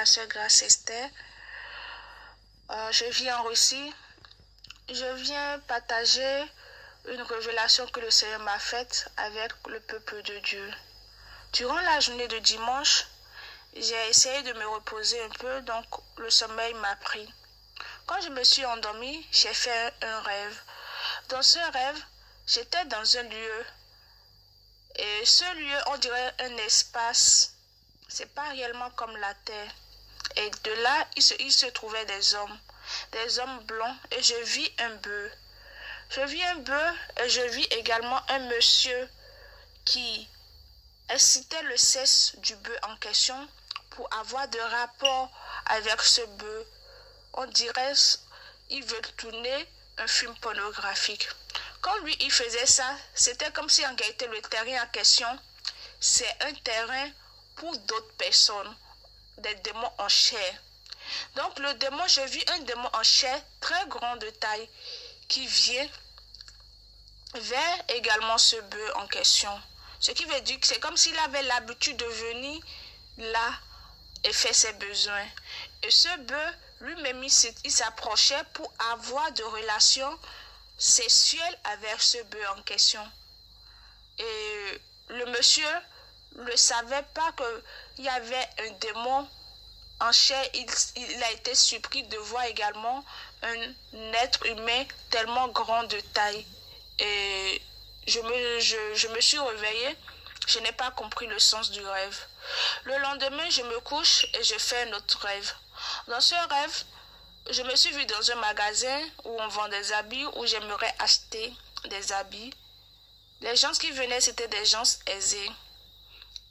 sœur Grace Esther. Je vis en Russie. Je viens partager une révélation que le Seigneur m'a faite avec le peuple de Dieu. Durant la journée de dimanche, j'ai essayé de me reposer un peu, donc le sommeil m'a pris. Quand je me suis endormie, j'ai fait un rêve. Dans ce rêve, j'étais dans un lieu. Et ce lieu, on dirait un espace. C'est pas réellement comme la terre. Et de là, il se trouvait des hommes blancs. Et je vis un bœuf. Je vis un bœuf et je vis également un monsieur qui incitait le sexe du bœuf en question pour avoir de rapport avec ce bœuf. On dirait qu'il veut tourner un film pornographique. Quand lui, il faisait ça, c'était comme si en réalité le terrain en question, c'est un terrain pour d'autres personnes, des démons en chair. Donc le démon, j'ai vu un démon en chair très grand de taille qui vient vers également ce bœuf en question. Ce qui veut dire que c'est comme s'il avait l'habitude de venir là et faire ses besoins. Et ce bœuf, lui-même, il s'approchait pour avoir de relations sexuelles avec ce bœuf en question. Et le monsieur ne savait pas qu'il y avait un démon en chair. Il a été surpris de voir également un être humain tellement grand de taille. Et je me suis réveillée. Je n'ai pas compris le sens du rêve. Le lendemain, je me couche et je fais un autre rêve. Dans ce rêve, je me suis vue dans un magasin où on vend des habits, où j'aimerais acheter des habits. Les gens qui venaient, c'était des gens aisés.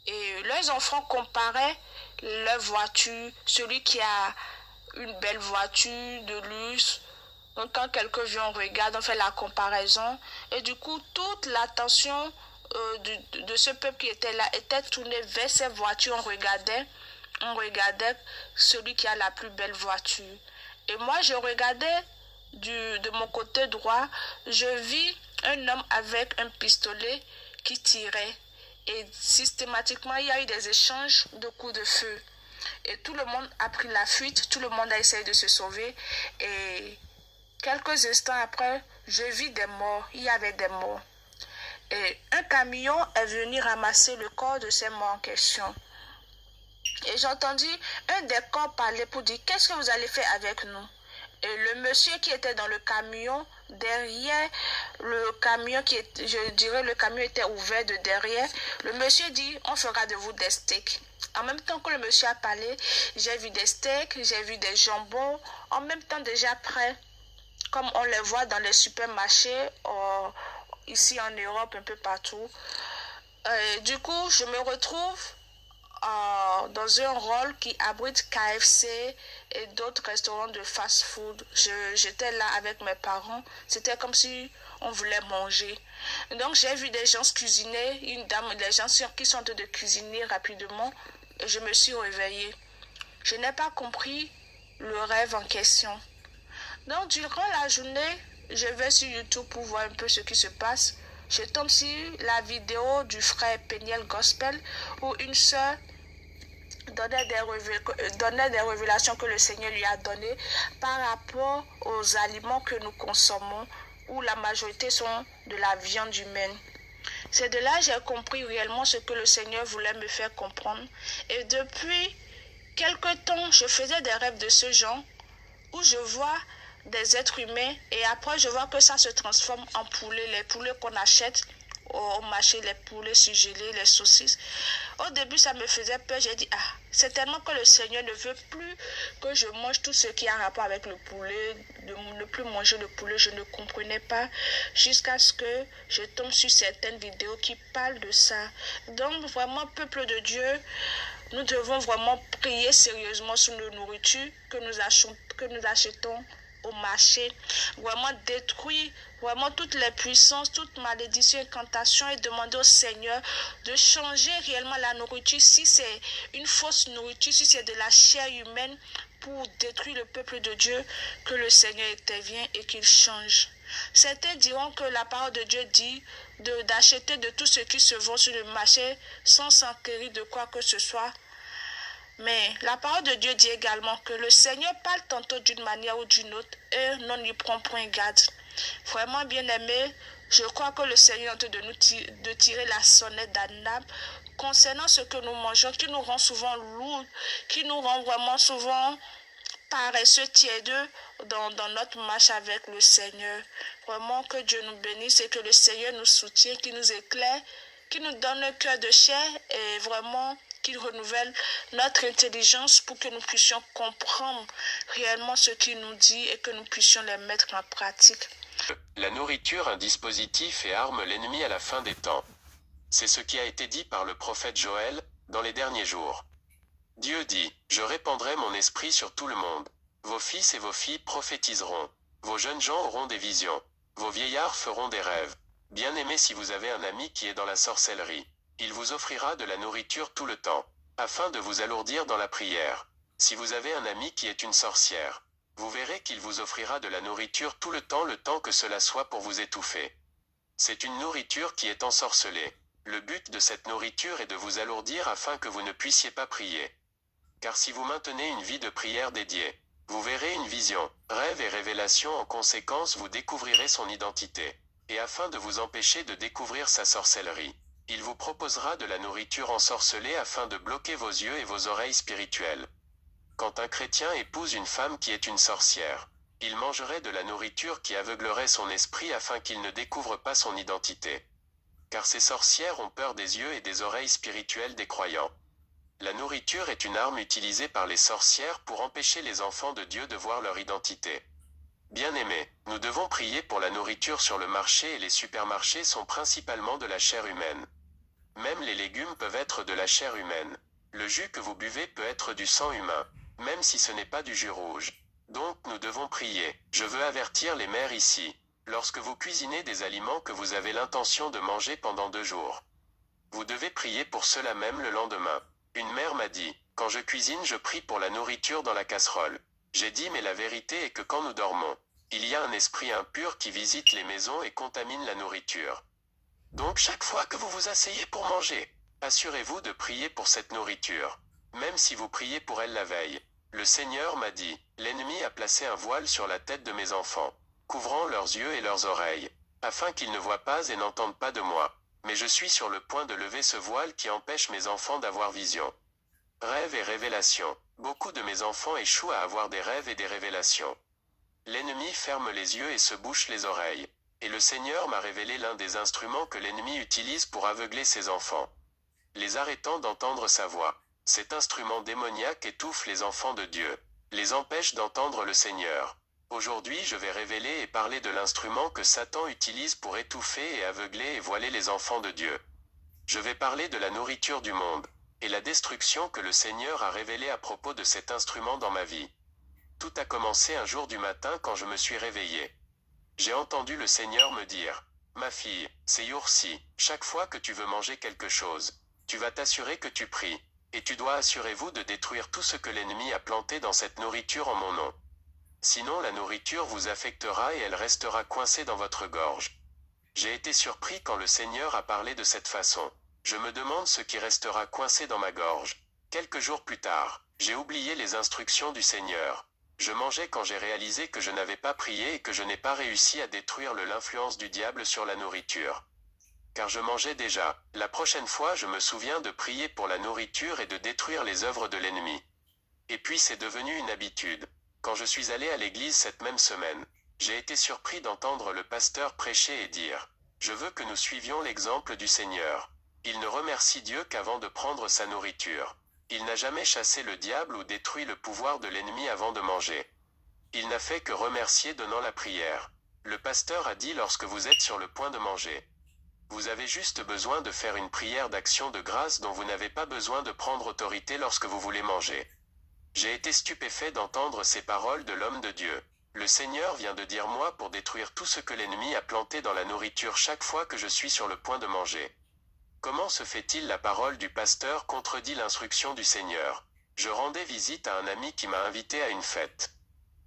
Et leurs enfants comparaient leur voiture, celui qui a une belle voiture de luxe. Donc quand quelqu'un vient, on regarde, on fait la comparaison. Et du coup, toute l'attention de ce peuple qui était là était tournée vers ces voitures. On regardait celui qui a la plus belle voiture. Et moi, je regardais de mon côté droit, je vis un homme avec un pistolet qui tirait. Et systématiquement, il y a eu des échanges de coups de feu. Et tout le monde a pris la fuite, tout le monde a essayé de se sauver. Et quelques instants après, je vis des morts, il y avait des morts. Et un camion est venu ramasser le corps de ces morts en question. Et j'ai entendu un des corps parler pour dire, qu'est-ce que vous allez faire avec nous? Et le monsieur qui était dans le camion, derrière le camion, je dirais le camion était ouvert de derrière, le monsieur dit, on fera de vous des steaks. En même temps que le monsieur a parlé, j'ai vu des steaks, j'ai vu des jambons, en même temps déjà prêts, comme on les voit dans les supermarchés, ici en Europe, un peu partout. Du coup, je me retrouve dans un rôle qui abrite KFC et d'autres restaurants de fast-food. J'étais là avec mes parents. C'était comme si on voulait manger. Donc, j'ai vu des gens cuisiner, une dame, des gens qui sont en train de cuisiner rapidement. Et je me suis réveillée. Je n'ai pas compris le rêve en question. Donc, durant la journée, je vais sur YouTube pour voir un peu ce qui se passe. Je tombe sur la vidéo du frère Peniel Gospel où une sœur donnait des révélations que le Seigneur lui a données par rapport aux aliments que nous consommons où la majorité sont de la viande humaine. C'est de là que j'ai compris réellement ce que le Seigneur voulait me faire comprendre. Et depuis quelque temps, je faisais des rêves de ce genre où je vois des êtres humains et après je vois que ça se transforme en poulets, les poulets qu'on achète au marché, les poulets surgelés, les saucisses. Au début ça me faisait peur, j'ai dit c'est tellement que le Seigneur ne veut plus que je mange tout ce qui a rapport avec le poulet, de ne plus manger le poulet, je ne comprenais pas jusqu'à ce que je tombe sur certaines vidéos qui parlent de ça. Donc vraiment peuple de Dieu, nous devons vraiment prier sérieusement sur nos nourritures que nous achetons au marché, vraiment détruire vraiment toutes les puissances, toutes malédictions, incantations et demander au Seigneur de changer réellement la nourriture si c'est une fausse nourriture, si c'est de la chair humaine pour détruire le peuple de Dieu, que le Seigneur intervienne et qu'il change. Certains diront que la parole de Dieu dit d'acheter de tout ce qui se vend sur le marché sans s'enquérir de quoi que ce soit. Mais la parole de Dieu dit également que le Seigneur parle tantôt d'une manière ou d'une autre et non n'y prend point garde. Vraiment bien aimé, je crois que le Seigneur est en train de nous tirer la sonnette d'alarme concernant ce que nous mangeons, qui nous rend souvent lourds, qui nous rend vraiment souvent paresseux, tièdeux dans notre marche avec le Seigneur. Vraiment que Dieu nous bénisse et que le Seigneur nous soutienne, qui nous éclaire, qui nous donne un cœur de chair et vraiment qu'il renouvelle notre intelligence pour que nous puissions comprendre réellement ce qu'il nous dit et que nous puissions les mettre en pratique. La nourriture, un dispositif et arme l'ennemi à la fin des temps. C'est ce qui a été dit par le prophète Joël, dans les derniers jours. Dieu dit, « Je répandrai mon esprit sur tout le monde. Vos fils et vos filles prophétiseront. Vos jeunes gens auront des visions. Vos vieillards feront des rêves. Bien-aimés, si vous avez un ami qui est dans la sorcellerie, il vous offrira de la nourriture tout le temps, afin de vous alourdir dans la prière. Si vous avez un ami qui est une sorcière, vous verrez qu'il vous offrira de la nourriture tout le temps que cela soit pour vous étouffer. C'est une nourriture qui est ensorcelée. Le but de cette nourriture est de vous alourdir afin que vous ne puissiez pas prier. Car si vous maintenez une vie de prière dédiée, vous verrez une vision, rêve et révélation. En conséquence, vous découvrirez son identité. Et afin de vous empêcher de découvrir sa sorcellerie, il vous proposera de la nourriture ensorcelée afin de bloquer vos yeux et vos oreilles spirituelles. Quand un chrétien épouse une femme qui est une sorcière, il mangerait de la nourriture qui aveuglerait son esprit afin qu'il ne découvre pas son identité. Car ces sorcières ont peur des yeux et des oreilles spirituelles des croyants. La nourriture est une arme utilisée par les sorcières pour empêcher les enfants de Dieu de voir leur identité. Bien-aimés, nous devons prier pour la nourriture sur le marché et les supermarchés sont principalement de la chair humaine. Même les légumes peuvent être de la chair humaine. Le jus que vous buvez peut être du sang humain, même si ce n'est pas du jus rouge. Donc nous devons prier. Je veux avertir les mères ici. Lorsque vous cuisinez des aliments que vous avez l'intention de manger pendant 2 jours, vous devez prier pour cela même le lendemain. Une mère m'a dit, quand je cuisine je prie pour la nourriture dans la casserole. J'ai dit mais la vérité est que quand nous dormons, il y a un esprit impur qui visite les maisons et contamine la nourriture. Donc chaque fois que vous vous asseyez pour manger, assurez-vous de prier pour cette nourriture, même si vous priez pour elle la veille. Le Seigneur m'a dit, l'ennemi a placé un voile sur la tête de mes enfants, couvrant leurs yeux et leurs oreilles, afin qu'ils ne voient pas et n'entendent pas de moi. Mais je suis sur le point de lever ce voile qui empêche mes enfants d'avoir vision. Rêve et révélation. Beaucoup de mes enfants échouent à avoir des rêves et des révélations. L'ennemi ferme les yeux et se bouche les oreilles. Et le Seigneur m'a révélé l'un des instruments que l'ennemi utilise pour aveugler ses enfants. Les arrêtant d'entendre sa voix. Cet instrument démoniaque étouffe les enfants de Dieu, les empêche d'entendre le Seigneur. Aujourd'hui je vais révéler et parler de l'instrument que Satan utilise pour étouffer et aveugler et voiler les enfants de Dieu. Je vais parler de la nourriture du monde, et la destruction que le Seigneur a révélée à propos de cet instrument dans ma vie. Tout a commencé un jour du matin quand je me suis réveillé. J'ai entendu le Seigneur me dire, « Ma fille, ces jours-ci, chaque fois que tu veux manger quelque chose, tu vas t'assurer que tu pries, et tu dois assurez-vous de détruire tout ce que l'ennemi a planté dans cette nourriture en mon nom. Sinon la nourriture vous affectera et elle restera coincée dans votre gorge. » J'ai été surpris quand le Seigneur a parlé de cette façon. Je me demande ce qui restera coincé dans ma gorge. Quelques jours plus tard, j'ai oublié les instructions du Seigneur. Je mangeais quand j'ai réalisé que je n'avais pas prié et que je n'ai pas réussi à détruire l'influence du diable sur la nourriture. Car je mangeais déjà. La prochaine fois je me souviens de prier pour la nourriture et de détruire les œuvres de l'ennemi. Et puis c'est devenu une habitude. Quand je suis allé à l'église cette même semaine, j'ai été surpris d'entendre le pasteur prêcher et dire, « Je veux que nous suivions l'exemple du Seigneur. Il ne remercie Dieu qu'avant de prendre sa nourriture. Il n'a jamais chassé le diable ou détruit le pouvoir de l'ennemi avant de manger. Il n'a fait que remercier donnant la prière. » Le pasteur a dit lorsque vous êtes sur le point de manger. Vous avez juste besoin de faire une prière d'action de grâce dont vous n'avez pas besoin de prendre autorité lorsque vous voulez manger. J'ai été stupéfait d'entendre ces paroles de l'homme de Dieu. Le Seigneur vient de dire moi pour détruire tout ce que l'ennemi a planté dans la nourriture chaque fois que je suis sur le point de manger. Comment se fait-il la parole du pasteur contredit l'instruction du Seigneur? Je rendais visite à un ami qui m'a invité à une fête.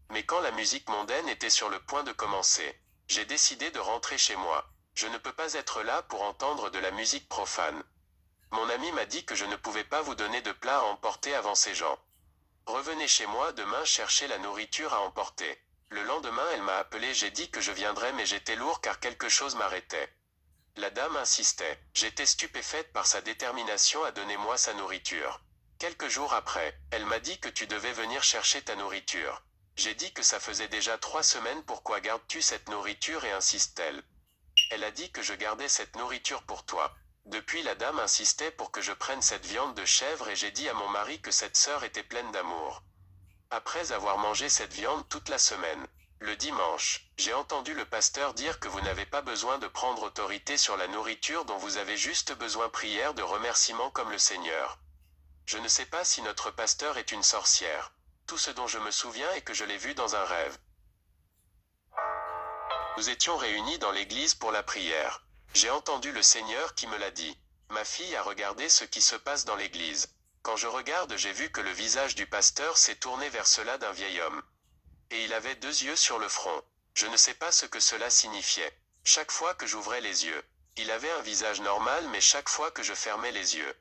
Mais quand la musique mondaine était sur le point de commencer, j'ai décidé de rentrer chez moi. Je ne peux pas être là pour entendre de la musique profane. Mon ami m'a dit que je ne pouvais pas vous donner de plat à emporter avant ces gens. Revenez chez moi demain chercher la nourriture à emporter. Le lendemain elle m'a appelé, j'ai dit que je viendrais mais j'étais lourd car quelque chose m'arrêtait. La dame insistait. J'étais stupéfaite par sa détermination à donner moi sa nourriture. Quelques jours après, elle m'a dit que tu devais venir chercher ta nourriture. J'ai dit que ça faisait déjà 3 semaines, pourquoi gardes-tu cette nourriture et insiste-t-elle. Elle a dit que je gardais cette nourriture pour toi. Depuis la dame insistait pour que je prenne cette viande de chèvre et j'ai dit à mon mari que cette sœur était pleine d'amour. Après avoir mangé cette viande toute la semaine, le dimanche, j'ai entendu le pasteur dire que vous n'avez pas besoin de prendre autorité sur la nourriture dont vous avez juste besoin prière de remerciement comme le Seigneur. Je ne sais pas si notre pasteur est une sorcière. Tout ce dont je me souviens est que je l'ai vu dans un rêve. Nous étions réunis dans l'église pour la prière. J'ai entendu le Seigneur qui me l'a dit. Ma fille a regardé ce qui se passe dans l'église. Quand je regarde, j'ai vu que le visage du pasteur s'est tourné vers cela d'un vieil homme. Et il avait 2 yeux sur le front. Je ne sais pas ce que cela signifiait. Chaque fois que j'ouvrais les yeux, il avait un visage normal, mais chaque fois que je fermais les yeux,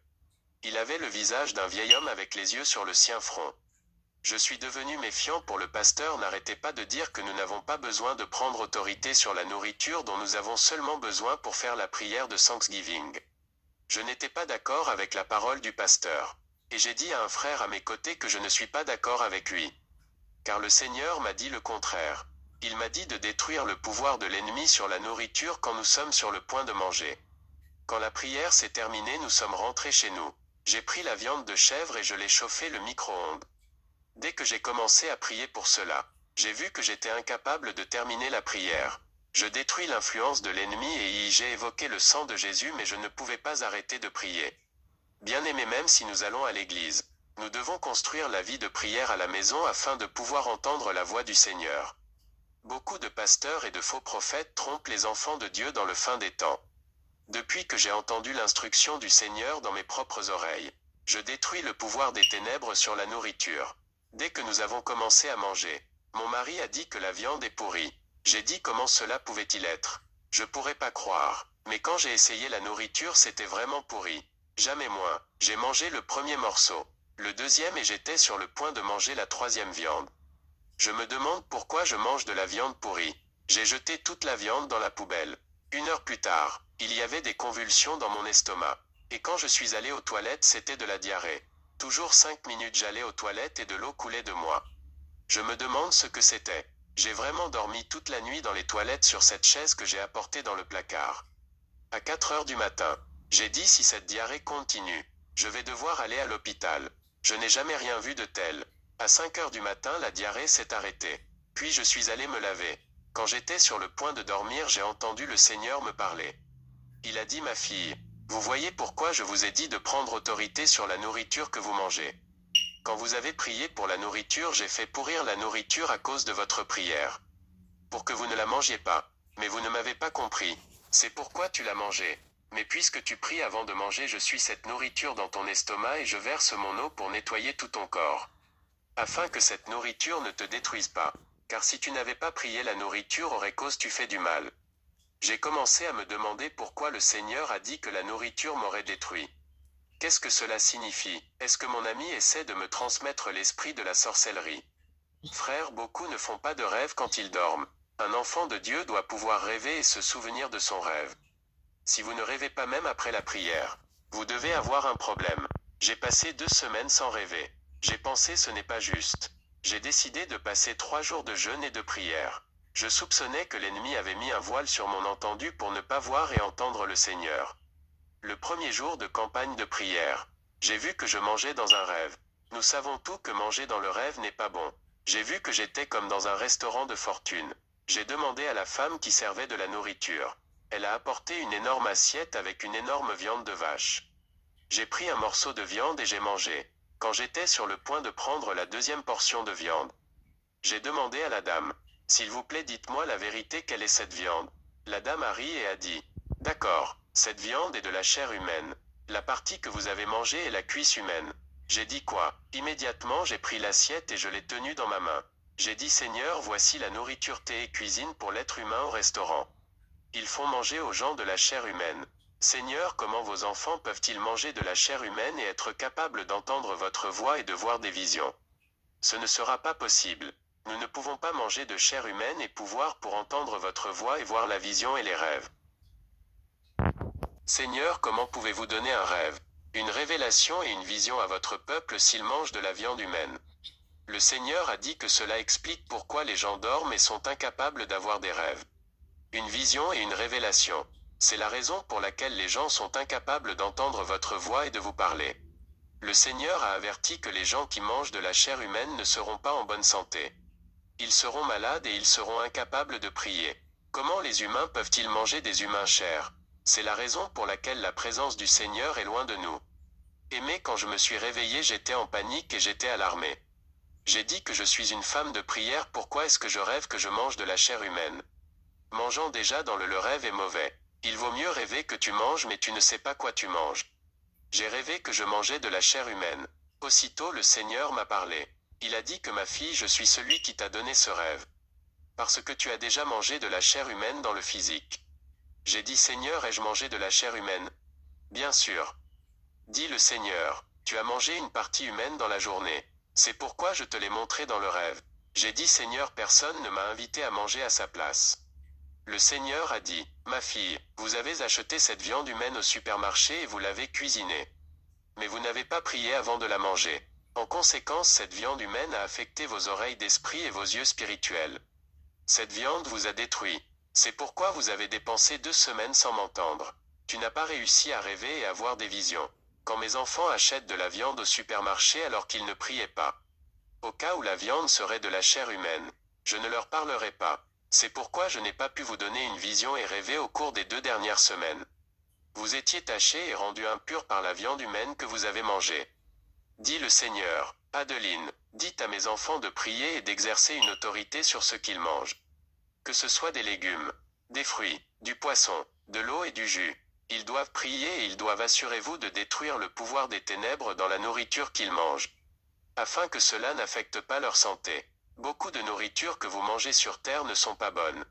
il avait le visage d'un vieil homme avec les yeux sur le sien front. Je suis devenu méfiant pour le pasteur n'arrêtait pas de dire que nous n'avons pas besoin de prendre autorité sur la nourriture dont nous avons seulement besoin pour faire la prière de Thanksgiving. Je n'étais pas d'accord avec la parole du pasteur. Et j'ai dit à un frère à mes côtés que je ne suis pas d'accord avec lui. Car le Seigneur m'a dit le contraire. Il m'a dit de détruire le pouvoir de l'ennemi sur la nourriture quand nous sommes sur le point de manger. Quand la prière s'est terminée, nous sommes rentrés chez nous. J'ai pris la viande de chèvre et je l'ai chauffée le micro-ondes. Dès que j'ai commencé à prier pour cela, j'ai vu que j'étais incapable de terminer la prière. Je détruis l'influence de l'ennemi et j'ai évoqué le sang de Jésus, mais je ne pouvais pas arrêter de prier. Bien-aimés, même si nous allons à l'église, nous devons construire la vie de prière à la maison afin de pouvoir entendre la voix du Seigneur. Beaucoup de pasteurs et de faux prophètes trompent les enfants de Dieu dans le fin des temps. Depuis que j'ai entendu l'instruction du Seigneur dans mes propres oreilles, je détruis le pouvoir des ténèbres sur la nourriture. Dès que nous avons commencé à manger, mon mari a dit que la viande est pourrie. J'ai dit comment cela pouvait-il être. Je pourrais pas croire. Mais quand j'ai essayé la nourriture, c'était vraiment pourri. Jamais moins. J'ai mangé le premier morceau, le deuxième et j'étais sur le point de manger la 3e viande. Je me demande pourquoi je mange de la viande pourrie. J'ai jeté toute la viande dans la poubelle. 1 heure plus tard, il y avait des convulsions dans mon estomac. Et quand je suis allé aux toilettes, c'était de la diarrhée. Toujours 5 minutes j'allais aux toilettes et de l'eau coulait de moi. Je me demande ce que c'était. J'ai vraiment dormi toute la nuit dans les toilettes sur cette chaise que j'ai apportée dans le placard. À 4 heures du matin, j'ai dit si cette diarrhée continue, je vais devoir aller à l'hôpital. Je n'ai jamais rien vu de tel. À 5 heures du matin, la diarrhée s'est arrêtée. Puis je suis allé me laver. Quand j'étais sur le point de dormir, j'ai entendu le Seigneur me parler. Il a dit: ma fille, vous voyez pourquoi je vous ai dit de prendre autorité sur la nourriture que vous mangez. Quand vous avez prié pour la nourriture, j'ai fait pourrir la nourriture à cause de votre prière. Pour que vous ne la mangiez pas. Mais vous ne m'avez pas compris. C'est pourquoi tu l'as mangée. Mais puisque tu pries avant de manger, je suis cette nourriture dans ton estomac et je verse mon eau pour nettoyer tout ton corps. Afin que cette nourriture ne te détruise pas. Car si tu n'avais pas prié, la nourriture aurait cause tu fais du mal. J'ai commencé à me demander pourquoi le Seigneur a dit que la nourriture m'aurait détruit. Qu'est-ce que cela signifie? Est-ce que mon ami essaie de me transmettre l'esprit de la sorcellerie? Frère, beaucoup ne font pas de rêve quand ils dorment. Un enfant de Dieu doit pouvoir rêver et se souvenir de son rêve. Si vous ne rêvez pas même après la prière, vous devez avoir un problème. J'ai passé 2 semaines sans rêver. J'ai pensé ce n'est pas juste. J'ai décidé de passer 3 jours de jeûne et de prière. Je soupçonnais que l'ennemi avait mis un voile sur mon entendu pour ne pas voir et entendre le Seigneur. Le premier jour de campagne de prière, j'ai vu que je mangeais dans un rêve. Nous savons tous que manger dans le rêve n'est pas bon. J'ai vu que j'étais comme dans un restaurant de fortune. J'ai demandé à la femme qui servait de la nourriture. Elle a apporté une énorme assiette avec une énorme viande de vache. J'ai pris un morceau de viande et j'ai mangé. Quand j'étais sur le point de prendre la 2e portion de viande, j'ai demandé à la dame: s'il vous plaît, dites-moi la vérité, quelle est cette viande? La dame a ri et a dit: d'accord, cette viande est de la chair humaine. La partie que vous avez mangée est la cuisse humaine. J'ai dit quoi? Immédiatement j'ai pris l'assiette et je l'ai tenue dans ma main. J'ai dit: Seigneur, voici la nourriture thé et cuisine pour l'être humain au restaurant. Ils font manger aux gens de la chair humaine. Seigneur, comment vos enfants peuvent-ils manger de la chair humaine et être capables d'entendre votre voix et de voir des visions? Ce ne sera pas possible. Nous ne pouvons pas manger de chair humaine et pouvoir pour entendre votre voix et voir la vision et les rêves. Seigneur, comment pouvez-vous donner un rêve, une révélation et une vision à votre peuple s'ils mangent de la viande humaine? Le Seigneur a dit que cela explique pourquoi les gens dorment et sont incapables d'avoir des rêves. Une vision et une révélation. C'est la raison pour laquelle les gens sont incapables d'entendre votre voix et de vous parler. Le Seigneur a averti que les gens qui mangent de la chair humaine ne seront pas en bonne santé. Ils seront malades et ils seront incapables de prier. Comment les humains peuvent-ils manger des humains chers? C'est la raison pour laquelle la présence du Seigneur est loin de nous. Aimé, quand je me suis réveillé, j'étais en panique et j'étais alarmé. J'ai dit que je suis une femme de prière, pourquoi est-ce que je rêve que je mange de la chair humaine? Mangeant déjà dans le rêve est mauvais. Il vaut mieux rêver que tu manges mais tu ne sais pas quoi tu manges. J'ai rêvé que je mangeais de la chair humaine. Aussitôt le Seigneur m'a parlé. Il a dit que ma fille, je suis celui qui t'a donné ce rêve. Parce que tu as déjà mangé de la chair humaine dans le physique. J'ai dit Seigneur, ai-je mangé de la chair humaine? Bien sûr. Dit le Seigneur, tu as mangé une partie humaine dans la journée. C'est pourquoi je te l'ai montré dans le rêve. J'ai dit Seigneur, personne ne m'a invité à manger à sa place. Le Seigneur a dit, ma fille, vous avez acheté cette viande humaine au supermarché et vous l'avez cuisinée. Mais vous n'avez pas prié avant de la manger. En conséquence, cette viande humaine a affecté vos oreilles d'esprit et vos yeux spirituels. Cette viande vous a détruit. C'est pourquoi vous avez dépensé 2 semaines sans m'entendre. Tu n'as pas réussi à rêver et à voir des visions. Quand mes enfants achètent de la viande au supermarché alors qu'ils ne priaient pas. Au cas où la viande serait de la chair humaine, je ne leur parlerai pas. C'est pourquoi je n'ai pas pu vous donner une vision et rêver au cours des 2 dernières semaines. Vous étiez tachés et rendus impurs par la viande humaine que vous avez mangée. Dit le Seigneur, Adeline, dites à mes enfants de prier et d'exercer une autorité sur ce qu'ils mangent. Que ce soit des légumes, des fruits, du poisson, de l'eau et du jus. Ils doivent prier et ils doivent assurez-vous de détruire le pouvoir des ténèbres dans la nourriture qu'ils mangent. Afin que cela n'affecte pas leur santé. Beaucoup de nourriture que vous mangez sur terre ne sont pas bonnes.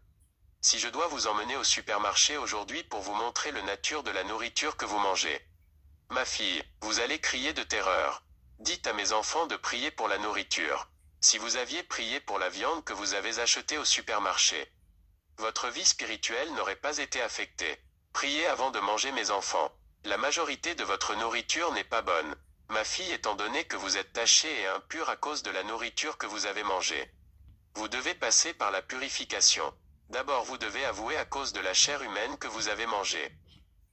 Si je dois vous emmener au supermarché aujourd'hui pour vous montrer la nature de la nourriture que vous mangez. Ma fille, vous allez crier de terreur. Dites à mes enfants de prier pour la nourriture. Si vous aviez prié pour la viande que vous avez achetée au supermarché, votre vie spirituelle n'aurait pas été affectée. Priez avant de manger mes enfants. La majorité de votre nourriture n'est pas bonne. Ma fille, étant donné que vous êtes tachée et impure à cause de la nourriture que vous avez mangée. Vous devez passer par la purification. D'abord vous devez avouer à cause de la chair humaine que vous avez mangée.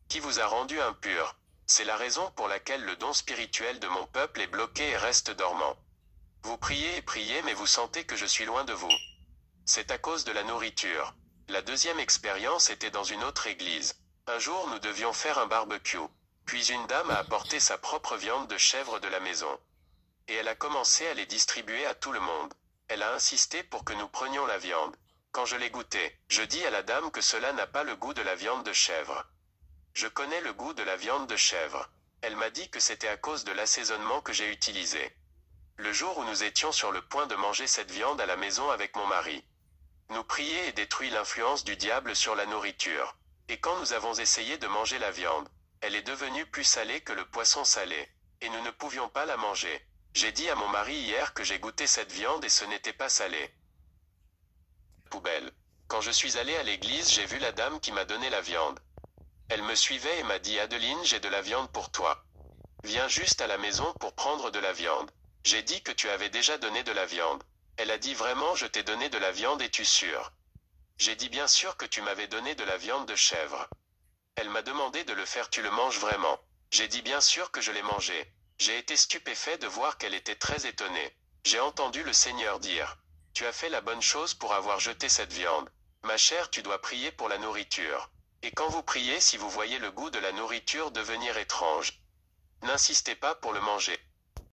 Qui vous a rendu impur. C'est la raison pour laquelle le don spirituel de mon peuple est bloqué et reste dormant. Vous priez et priez mais vous sentez que je suis loin de vous. C'est à cause de la nourriture. La deuxième expérience était dans une autre église. Un jour nous devions faire un barbecue. Puis une dame a apporté sa propre viande de chèvre de la maison. Et elle a commencé à les distribuer à tout le monde. Elle a insisté pour que nous prenions la viande. Quand je l'ai goûtée, je dis à la dame que cela n'a pas le goût de la viande de chèvre. Je connais le goût de la viande de chèvre. Elle m'a dit que c'était à cause de l'assaisonnement que j'ai utilisé. Le jour où nous étions sur le point de manger cette viande à la maison avec mon mari. Nous prions et détruit l'influence du diable sur la nourriture. Et quand nous avons essayé de manger la viande, elle est devenue plus salée que le poisson salé. Et nous ne pouvions pas la manger. J'ai dit à mon mari hier que j'ai goûté cette viande et ce n'était pas salé. Poubelle. Quand je suis allé à l'église, j'ai vu la dame qui m'a donné la viande. Elle me suivait et m'a dit Adeline, j'ai de la viande pour toi. Viens juste à la maison pour prendre de la viande. J'ai dit que tu avais déjà donné de la viande. Elle a dit vraiment je t'ai donné de la viande, es-tu sûr? J'ai dit bien sûr que tu m'avais donné de la viande de chèvre. Elle m'a demandé de le faire, tu le manges vraiment? J'ai dit bien sûr que je l'ai mangé. J'ai été stupéfait de voir qu'elle était très étonnée. J'ai entendu le Seigneur dire, tu as fait la bonne chose pour avoir jeté cette viande. Ma chère, tu dois prier pour la nourriture. Et quand vous priez, si vous voyez le goût de la nourriture devenir étrange, n'insistez pas pour le manger.